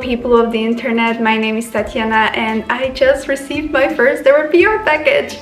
people of the internet, my name is Tatiana and I just received my first ever PR package.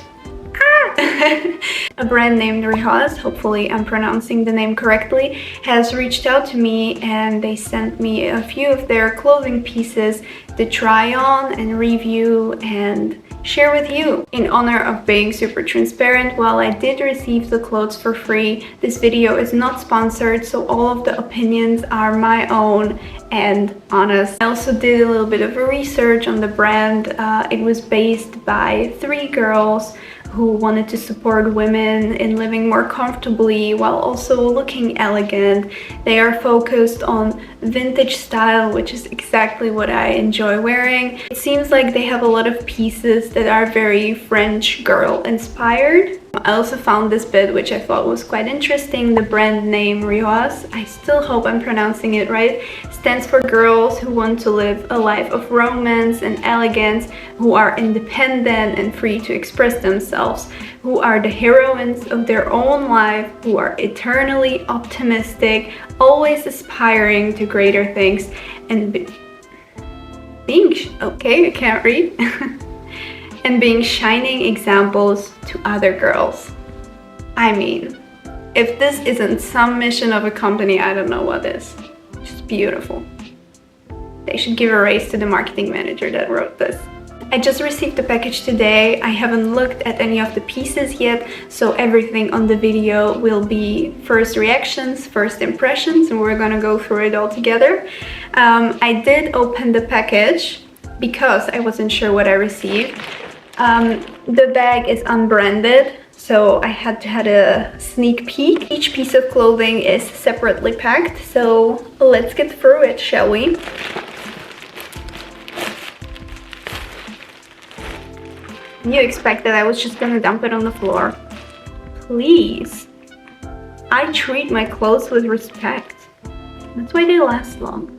A brand named Rihoas, hopefully I'm pronouncing the name correctly, has reached out to me and they sent me a few of their clothing pieces to try on and review and share with you. In honor of being super transparent, while I did receive the clothes for free, this video is not sponsored, so all of the opinions are my own and honest. I also did a little bit of a research on the brand. It was based by 3 girls who wanted to support women in living more comfortably while also looking elegant. They are focused on vintage style, which is exactly what I enjoy wearing. It seems like they have a lot of pieces that are very French girl inspired. I also found this bit which I thought was quite interesting. The brand name Rihoas, I still hope I'm pronouncing it right, stands for girls who want to live a life of romance and elegance, who are independent and free to express themselves, who are the heroines of their own life, who are eternally optimistic, always aspiring to greater things, and okay, I can't read. And being shining examples to other girls. I mean, if this isn't some mission of a company, I don't know what is. Just beautiful. They should give a raise to the marketing manager that wrote this. I just received the package today. I haven't looked at any of the pieces yet, so everything on the video will be first reactions, first impressions, and we're gonna go through it all together. I did open the package because I wasn't sure what I received. The bag is unbranded, so I had to have a sneak peek. Each piece of clothing is separately packed, so let's get through it, shall we? You expect that I was just gonna dump it on the floor? Please. I treat my clothes with respect. That's why they last long.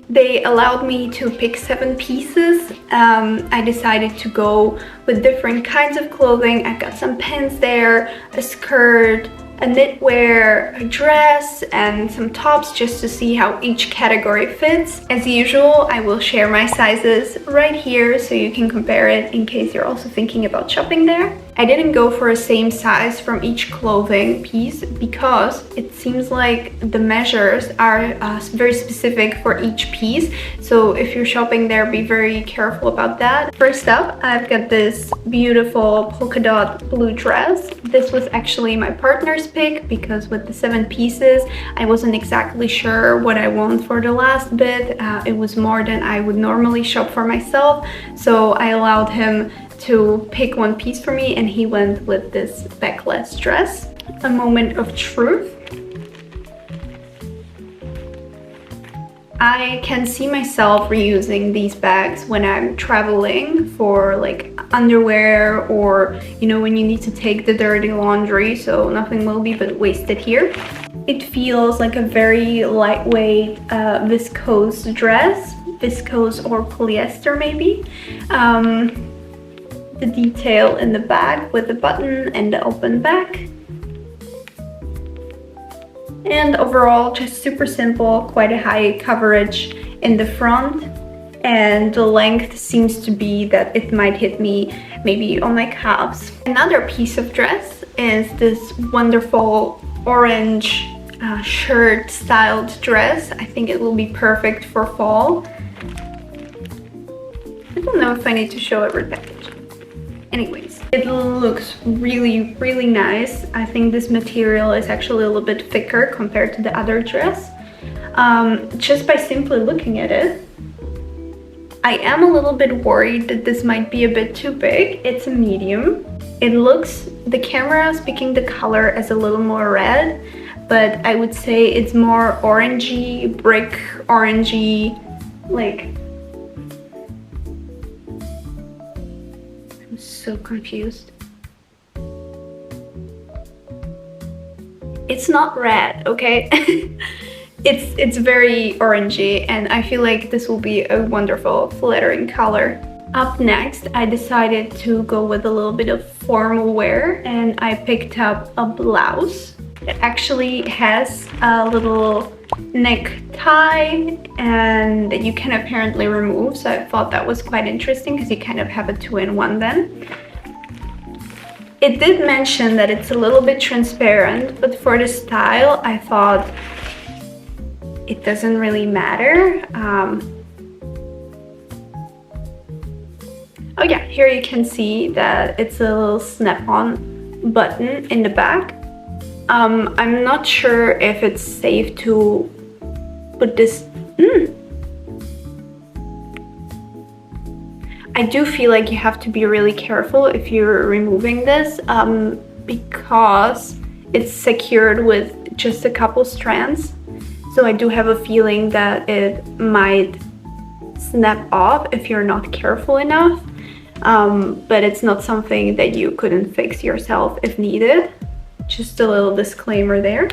They allowed me to pick 7 pieces. I decided to go with different kinds of clothing. I got some pants there, a skirt, a knitwear, a dress, and some tops just to see how each category fits. As usual, I will share my sizes right here so you can compare it in case you're also thinking about shopping there. I didn't go for a same size from each clothing piece because it seems like the measures are very specific for each piece. So if you're shopping there, be very careful about that. First up, I've got this beautiful polka dot blue dress. This was actually my partner's pick because with the 7 pieces, I wasn't exactly sure what I want for the last bit. It was more than I would normally shop for myself. So I allowed him to pick 1 piece for me and he went with this backless dress. A moment of truth. I can see myself reusing these bags when I'm traveling for like underwear or, you know, when you need to take the dirty laundry, so nothing will be but wasted here. It feels like a very lightweight viscose dress, viscose or polyester maybe. The detail in the back with the button and the open back. And overall, just super simple, quite a high coverage in the front. And the length seems to be that it might hit me maybe on my calves. Another piece of dress is this wonderful orange shirt styled dress. I think it will be perfect for fall. I don't know if I need to show every package. Anyways, it looks really, really nice. I think this material is actually a little bit thicker compared to the other dress. Just by simply looking at it, I am a little bit worried that this might be a bit too big. It's a medium. It looks, the camera is picking the color as a little more red, but I would say it's more orangey, brick orangey, like, so confused. It's not red, okay? It's very orangey and I feel like this will be a wonderful flattering color. Up next, I decided to go with a little bit of formal wear and I picked up a blouse. It actually has a little necktie and that you can apparently remove, so I thought that was quite interesting because you kind of have a two-in-one then. It did mention that it's a little bit transparent, but for the style I thought it doesn't really matter. Oh yeah, here you can see that it's a little snap-on button in the back. I'm not sure if it's safe to put this... I do feel like you have to be really careful if you're removing this, because it's secured with just a couple strands. So I do have a feeling that it might snap off if you're not careful enough. But it's not something that you couldn't fix yourself if needed. Just a little disclaimer there.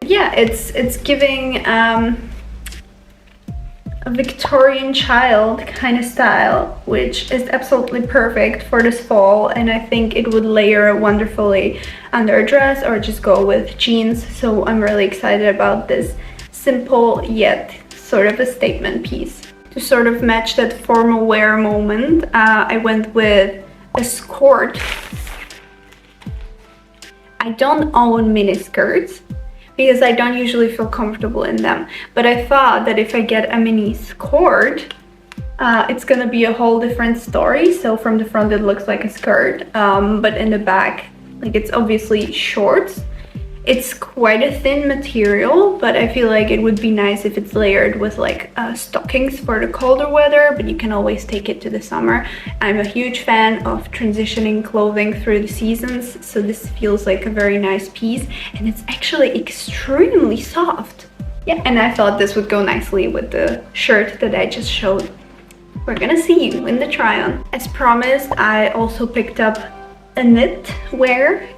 Yeah, it's giving a Victorian child kind of style, which is absolutely perfect for this fall, and I think it would layer wonderfully under a dress or just go with jeans. So I'm really excited about this simple yet sort of a statement piece. To sort of match that formal wear moment, I went with a Skort. I don't own mini skirts because I don't usually feel comfortable in them, but I thought that if I get a mini Skort, it's gonna be a whole different story. So from the front it looks like a skirt, but in the back, like, it's obviously shorts. It's quite a thin material, but I feel like it would be nice if it's layered with like stockings for the colder weather, but you can always take it to the summer. I'm a huge fan of transitioning clothing through the seasons, so this feels like a very nice piece, and it's actually extremely soft. Yeah, and I thought this would go nicely with the shirt that I just showed. We're gonna see you in the try-on. As promised, I also picked up a knitwear.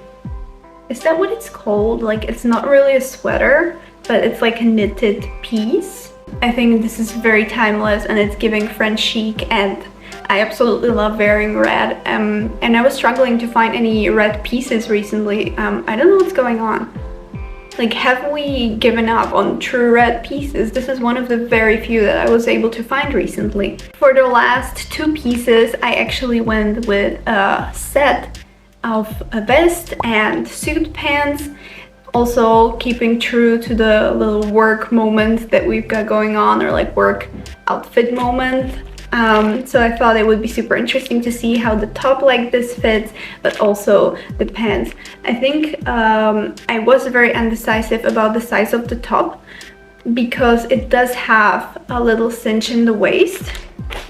Is that what it's called? Like, it's not really a sweater, but it's like a knitted piece. I think this is very timeless and it's giving French chic, and I absolutely love wearing red. And I was struggling to find any red pieces recently. I don't know what's going on. Like, have we given up on true red pieces? This is one of the very few that I was able to find recently. For the last two pieces, I actually went with a set of a vest and suit pants, also keeping true to the little work moment that we've got going on, or like work outfit moment. So I thought it would be super interesting to see how the top like this fits, but also the pants. I think I was very indecisive about the size of the top because it does have a little cinch in the waist.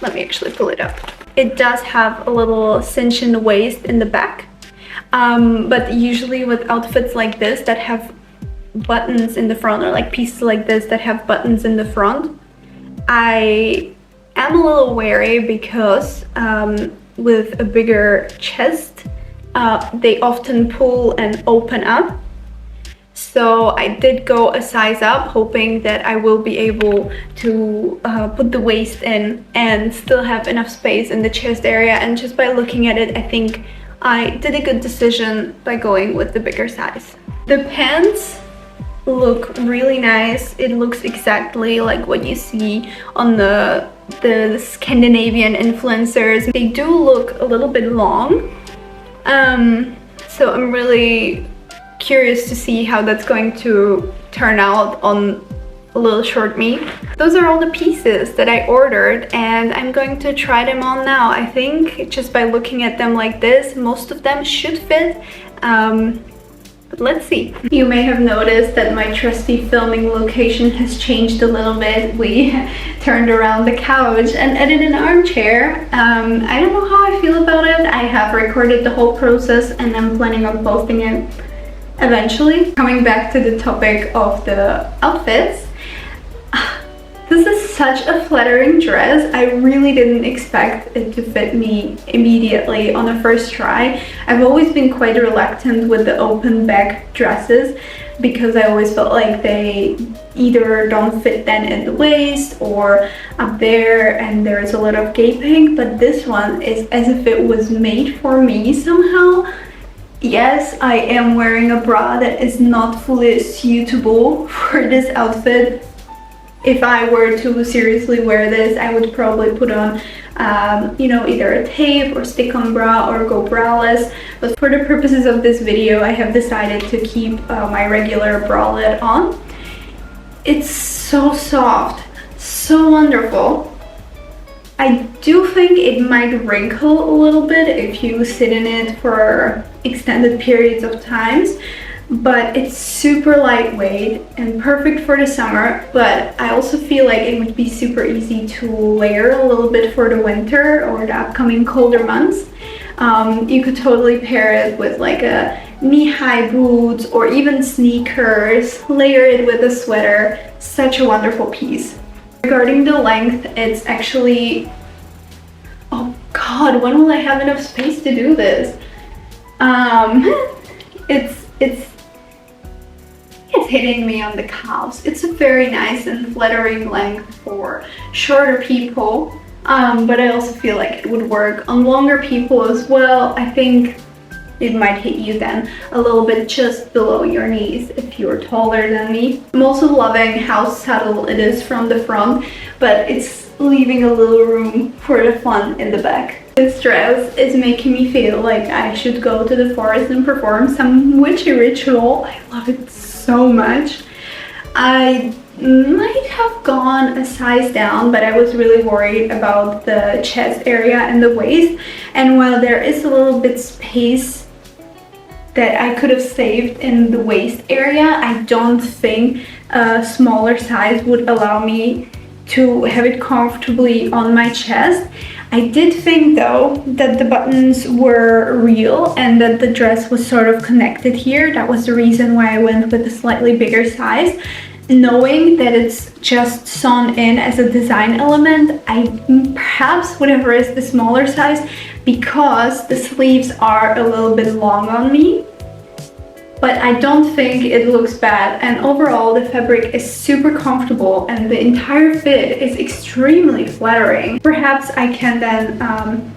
Let me actually pull it up. It does have a little cinch in the waist in the back. But usually with outfits like this that have buttons in the front, or like pieces like this that have buttons in the front, I am a little wary because with a bigger chest, they often pull and open up. So I did go a size up, hoping that I will be able to put the waist in and still have enough space in the chest area. And just by looking at it, I think I did a good decision by going with the bigger size. The pants look really nice. It looks exactly like what you see on the Scandinavian influencers. They do look a little bit long. So I'm really curious to see how that's going to turn out on a little short me. Those are all the pieces that I ordered, and I'm going to try them on now. I think just by looking at them like this, most of them should fit, but let's see. You may have noticed that my trusty filming location has changed a little bit. We turned around the couch and added an armchair. I don't know how I feel about it. I have recorded the whole process and I'm planning on posting it eventually. Coming back to the topic of the outfits, this is such a flattering dress. I really didn't expect it to fit me immediately on a first try. I've always been quite reluctant with the open back dresses because I always felt like they either don't fit then in the waist or up there and there's a lot of gaping, but this one is as if it was made for me somehow. Yes, I am wearing a bra that is not fully suitable for this outfit, if I were to seriously wear this, I would probably put on, you know, either a tape or stick-on bra or go braless. But for the purposes of this video, I have decided to keep my regular bralette on. It's so soft, so wonderful. I do think it might wrinkle a little bit if you sit in it for extended periods of times, but it's super lightweight and perfect for the summer. But I also feel like it would be super easy to layer a little bit for the winter or the upcoming colder months. You could totally pair it with like a knee-high boots or even sneakers, layer it with a sweater. Such a wonderful piece. Regarding the length, it's actually, oh god, when will I have enough space to do this? It's hitting me on the calves. It's a very nice and flattering length for shorter people, but I also feel like it would work on longer people as well. I think it might hit you then a little bit just below your knees if you're taller than me. I'm also loving how subtle it is from the front, but it's leaving a little room for the fun in the back. This dress is making me feel like I should go to the forest and perform some witchy ritual. I love it so much. I might have gone a size down, but I was really worried about the chest area and the waist. And while there is a little bit space that I could have saved in the waist area, I don't think a smaller size would allow me to have it comfortably on my chest. I did think though that the buttons were real and that the dress was sort of connected here. That was the reason why I went with a slightly bigger size. Knowing that it's just sewn in as a design element, I perhaps would have raised the smaller size because the sleeves are a little bit long on me. But I don't think it looks bad, and overall the fabric is super comfortable and the entire fit is extremely flattering. Perhaps I can then,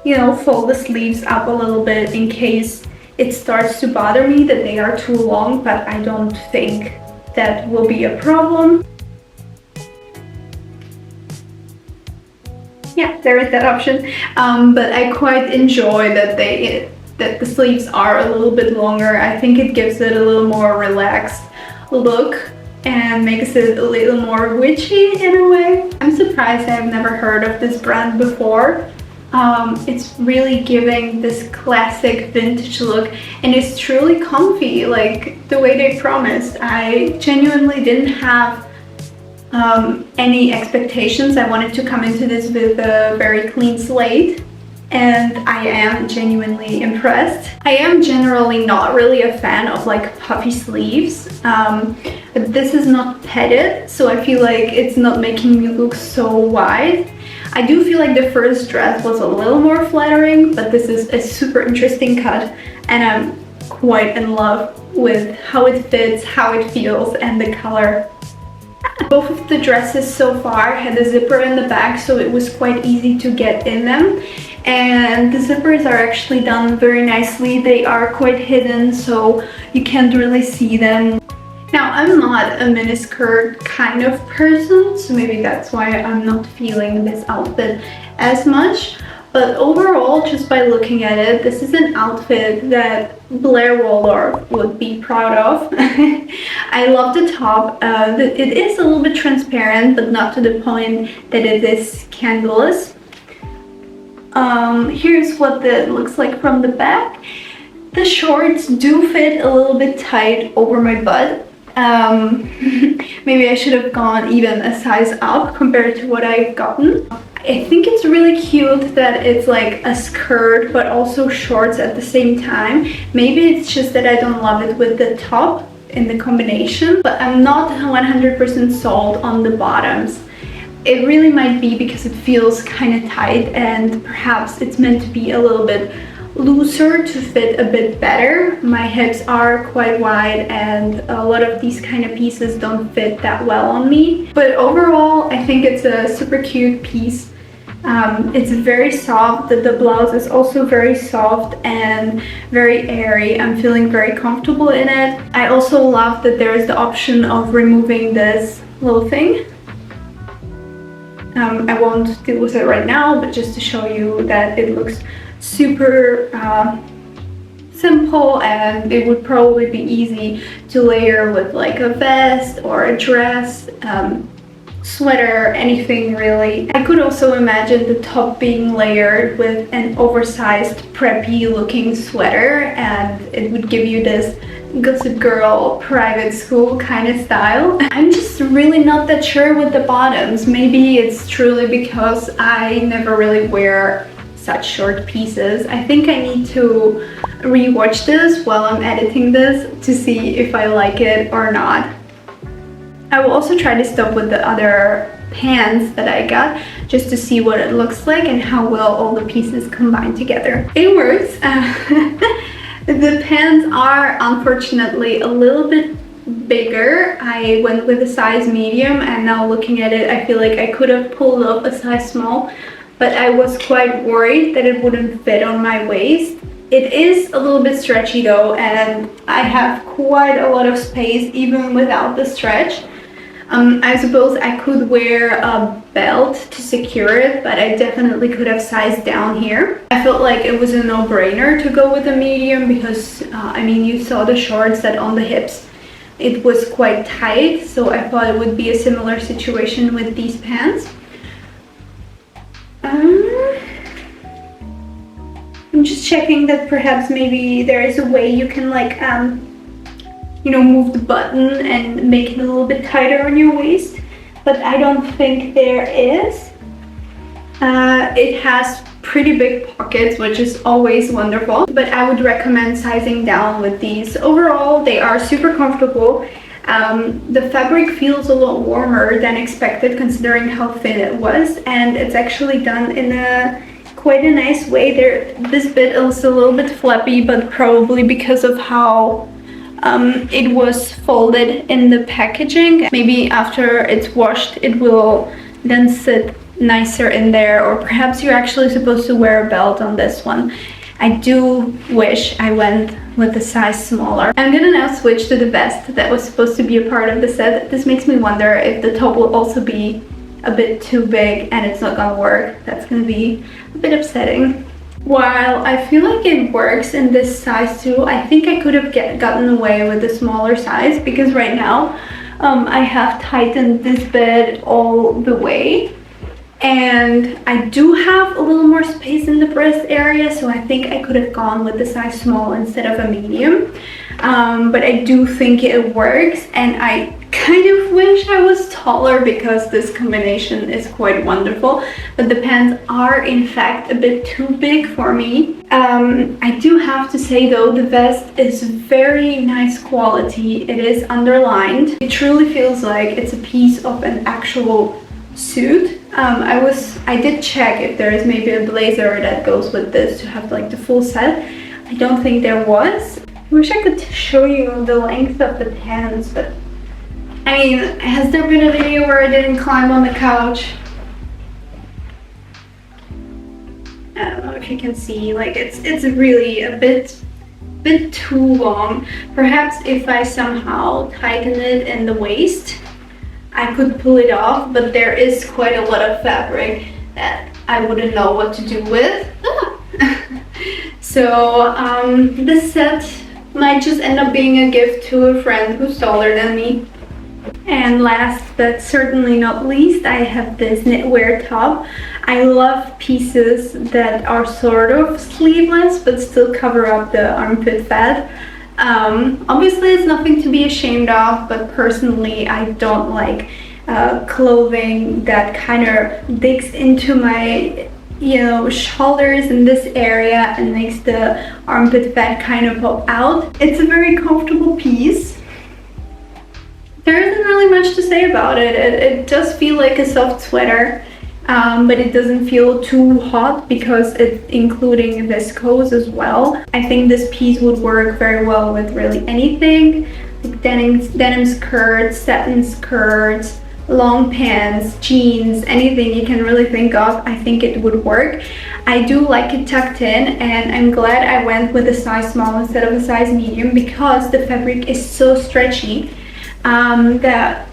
you know, fold the sleeves up a little bit in case it starts to bother me that they are too long, but I don't think that will be a problem. Yeah, there is that option, but I quite enjoy that the sleeves are a little bit longer. I think it gives it a little more relaxed look and makes it a little more witchy in a way. I'm surprised I've never heard of this brand before. It's really giving this classic vintage look and it's truly comfy, like the way they promised. I genuinely didn't have any expectations. I wanted to come into this with a very clean slate, and I am genuinely impressed. I am generally not really a fan of like puffy sleeves, but this is not padded, so I feel like it's not making me look so wide. I do feel like the first dress was a little more flattering, but this is a super interesting cut and I'm quite in love with how it fits, how it feels, and the color. Both of the dresses so far had a zipper in the back, so it was quite easy to get in them. And the zippers are actually done very nicely. They are quite hidden, so you can't really see them. Now, I'm not a miniskirt kind of person, so maybe that's why I'm not feeling this outfit as much. But overall, just by looking at it, this is an outfit that Blair Waldorf would be proud of. I love the top. It is a little bit transparent, but not to the point that it is scandalous. Here's what it looks like from the back. The shorts do fit a little bit tight over my butt. Maybe I should have gone even a size up compared to what I've gotten. I think it's really cute that it's like a skirt but also shorts at the same time. Maybe it's just that I don't love it with the top in the combination, but I'm not 100% sold on the bottoms. It really might be because it feels kind of tight and perhaps it's meant to be a little bit looser to fit a bit better. My hips are quite wide and a lot of these kind of pieces don't fit that well on me. But overall, I think it's a super cute piece. It's very soft. The blouse is also very soft and very airy. I'm feeling very comfortable in it. I also love that there is the option of removing this little thing. I won't deal with it right now, but just to show you that it looks super simple, and it would probably be easy to layer with like a vest or a dress, sweater, anything really. I could also imagine the top being layered with an oversized preppy looking sweater, and it would give you this Gossip Girl private school kind of style. I'm just really not that sure with the bottoms. Maybe it's truly because I never really wear such short pieces. I think I need to rewatch this while I'm editing this to see if I like it or not. I will also try this up with the other pants that I got, just to see what it looks like and how well all the pieces combine together. It works. The pants are unfortunately a little bit bigger. I went with a size medium, and now looking at it, I feel like I could have pulled up a size small, but I was quite worried that it wouldn't fit on my waist. It is a little bit stretchy though, and I have quite a lot of space even without the stretch. I suppose I could wear a belt to secure it, but I definitely could have sized down here. I felt like it was a no-brainer to go with a medium because, I mean, you saw the shorts that on the hips it was quite tight, so I thought it would be a similar situation with these pants. I'm just checking that perhaps maybe there is a way you can like you know, move the button and make it a little bit tighter on your waist, but I don't think there is. It has pretty big pockets, which is always wonderful, but I would recommend sizing down with these. Overall, they are super comfortable. The fabric feels a lot warmer than expected considering how thin it was, and it's actually done in a quite a nice way. This bit is a little bit flappy, but probably because of how it was folded in the packaging. Maybe after it's washed it will then sit nicer in there, or perhaps you're actually supposed to wear a belt on this one. I do wish I went with a size smaller. I'm gonna now switch to the vest that was supposed to be a part of the set. This makes me wonder if the top will also be a bit too big and it's not gonna work. That's gonna be a bit upsetting. While I feel like it works in this size too, I think I could have gotten away with a smaller size, because right now I have tightened this bit all the way, and I do have a little more space in the breast area, so I think I could have gone with the size small instead of a medium. But I do think it works, and I kind of wish I was taller because this combination is quite wonderful, but the pants are in fact a bit too big for me. I do have to say though, the vest is very nice quality. It is underlined. It truly feels like it's a piece of an actual suit. I did check if there is maybe a blazer that goes with this to have like the full set. I don't think there was. I wish I could show you the length of the pants, but I mean, has there been a video where I didn't climb on the couch? I don't know if you can see, like it's really a bit too long. Perhaps if I somehow tighten it in the waist, I could pull it off, but there is quite a lot of fabric that I wouldn't know what to do with. So this set might just end up being a gift to a friend who's taller than me. And last but certainly not least, I have this knitwear top. I love pieces that are sort of sleeveless but still cover up the armpit fat. Obviously it's nothing to be ashamed of, but personally I don't like clothing that kind of digs into my shoulders in this area and makes the armpit fat kind of pop out. It's a very comfortable piece. There isn't really much to say about it. It does feel like a soft sweater, but it doesn't feel too hot because it's including viscose as well. I think this piece would work very well with really anything, like denim skirts, satin skirts, long pants, jeans, anything you can really think of. I think it would work. I do like it tucked in, and I'm glad I went with a size small instead of a size medium because the fabric is so stretchy that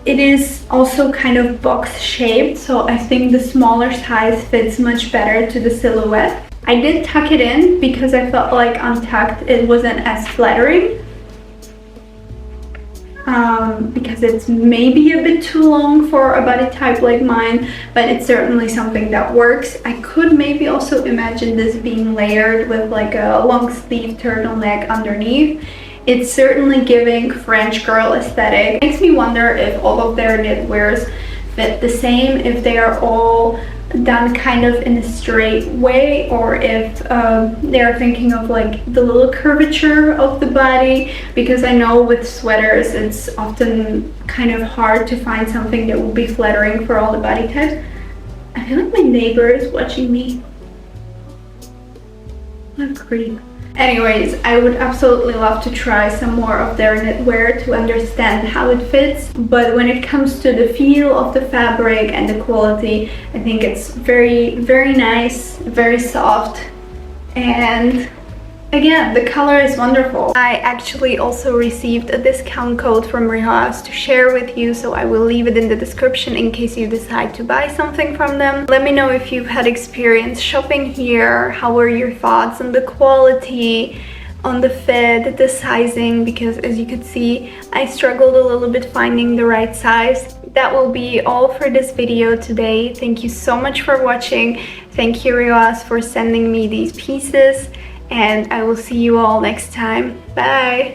it is also kind of box shaped, so I think the smaller size fits much better to the silhouette. I did tuck it in because I felt like untucked it wasn't as flattering. Because it's maybe a bit too long for a body type like mine, but it's certainly something that works. I could maybe also imagine this being layered with like a long sleeve turtleneck underneath. It's certainly giving French girl aesthetic. Makes me wonder if all of their knitwears fit the same, if they are all done kind of in a straight way, or if they're thinking of like the little curvature of the body, because I know with sweaters it's often kind of hard to find something that will be flattering for all the body types. I feel like my neighbor is watching me. What a creep. Anyways, I would absolutely love to try some more of their knitwear to understand how it fits, but when it comes to the feel of the fabric and the quality, I think it's very, very nice, very soft, and again, the color is wonderful. I actually also received a discount code from Rihoas to share with you, so I will leave it in the description in case you decide to buy something from them. Let me know if you've had experience shopping here, how were your thoughts on the quality, on the fit, the sizing, because as you could see, I struggled a little bit finding the right size. That will be all for this video today. Thank you so much for watching. Thank you, Rihoas, for sending me these pieces. And I will see you all next time. Bye!